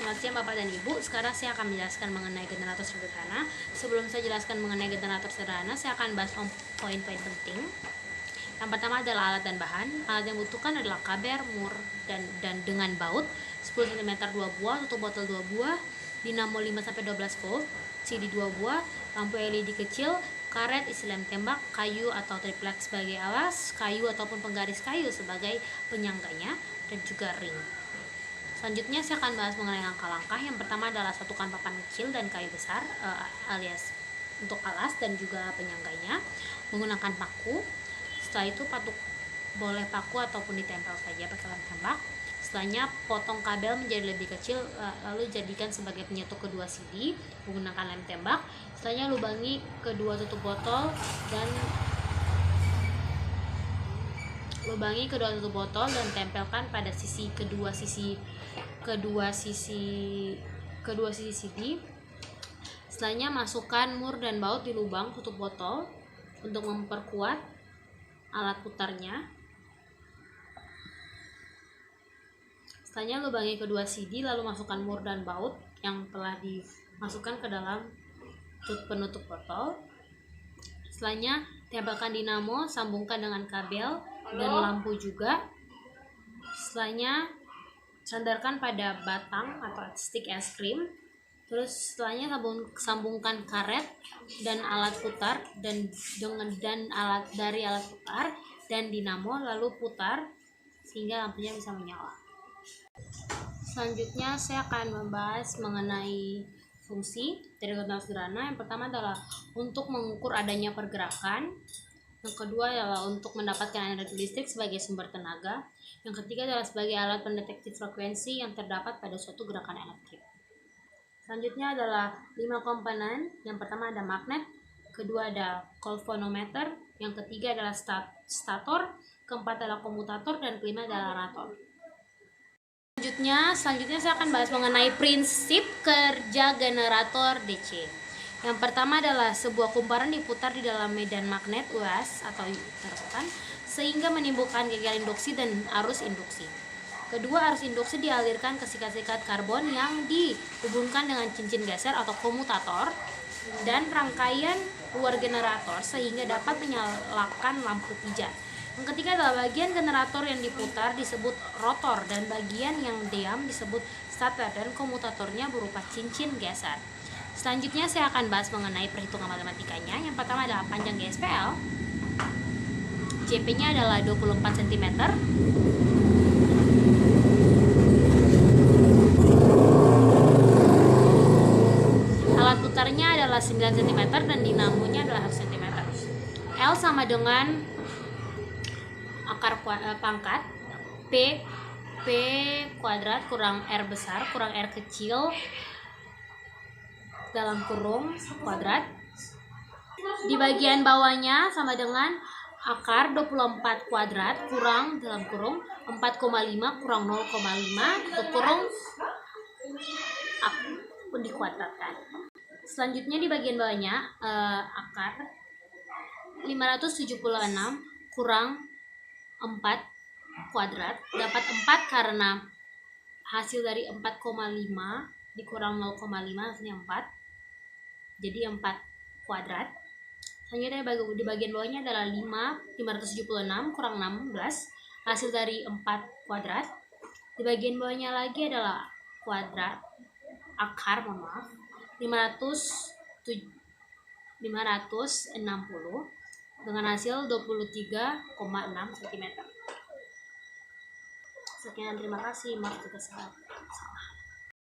Selamat siang Bapak dan Ibu. Sekarang saya akan menjelaskan mengenai generator sederhana. Sebelum saya jelaskan mengenai generator sederhana, saya akan bahas poin-poin penting. Yang pertama adalah alat dan bahan. Alat yang dibutuhkan adalah kabel, mur, dan dengan baut 10 cm 2 buah, tutup botol 2 buah, dinamo 5-12 volt, CD 2 buah, lampu LED kecil, karet isi lem tembak, kayu atau triplek sebagai alas, kayu ataupun penggaris kayu sebagai penyangganya, dan juga ring. Selanjutnya saya akan bahas mengenai langkah-langkah. Yang pertama adalah satukan papan kecil dan kayu besar alias untuk alas dan juga penyangganya menggunakan paku. Setelah itu boleh paku ataupun ditempel saja pakai lem tembak. Setelahnya potong kabel menjadi lebih kecil, lalu jadikan sebagai penyatu kedua CD menggunakan lem tembak. Setelahnya lubangi kedua tutup botol dan tempelkan pada kedua sisi CD. Setelahnya masukkan mur dan baut di lubang tutup botol untuk memperkuat alat putarnya. Setelahnya lubangi kedua CD, lalu masukkan mur dan baut yang telah dimasukkan ke dalam penutup botol. Setelahnya tempelkan dinamo, sambungkan dengan kabel dan lampu juga. Setelahnya sandarkan pada batang atau stick es krim. Terus setelahnya sambungkan karet dan alat putar dari alat putar dan dinamo, lalu putar sehingga lampunya bisa menyala. Selanjutnya saya akan membahas mengenai fungsi dari generator sederhana. Yang pertama adalah untuk mengukur adanya pergerakan. Yang kedua adalah untuk mendapatkan energi listrik sebagai sumber tenaga. Yang ketiga adalah sebagai alat pendeteksi frekuensi yang terdapat pada suatu gerakan elektrik. Selanjutnya adalah 5 komponen. Yang pertama ada magnet, kedua ada galvanometer, yang ketiga adalah stator, keempat adalah komutator, dan kelima adalah rotor. Selanjutnya saya akan bahas mengenai prinsip kerja generator DC. Yang pertama adalah sebuah kumparan diputar di dalam medan magnet uas atau tertekan sehingga menimbulkan gagal induksi dan arus induksi. Kedua, arus induksi dialirkan ke sikat-sikat karbon yang dihubungkan dengan cincin geser atau komutator dan rangkaian luar generator sehingga dapat menyalakan lampu pijar. Yang ketiga adalah bagian generator yang diputar disebut rotor dan bagian yang diam disebut stator dan komutatornya berupa cincin geser. Selanjutnya saya akan bahas mengenai perhitungan matematikanya. Yang pertama adalah panjang GSPL. JP-nya adalah 24 cm. Alat putarnya adalah 9 cm dan dinamonya adalah 1 cm. L sama dengan akar pangkat P kuadrat kurang R besar kurang R kecil dalam kurung kuadrat. Di bagian bawahnya sama dengan akar 24 kuadrat kurang dalam kurung 4,5 kurang 0,5 tutup kurung dikuadratkan. Selanjutnya di bagian bawahnya akar 576 kurang 4 kuadrat dapat 4 karena hasil dari 4,5 dikurang 0,5 hasilnya 4, jadi 4 kuadrat. Selanjutnya di bagian bawahnya adalah 576 kurang 16 hasil dari 4 kuadrat. Di bagian bawahnya lagi adalah akar 560 dengan hasil 23,6 cm. Sekian, terima kasih. Maaf jika salah.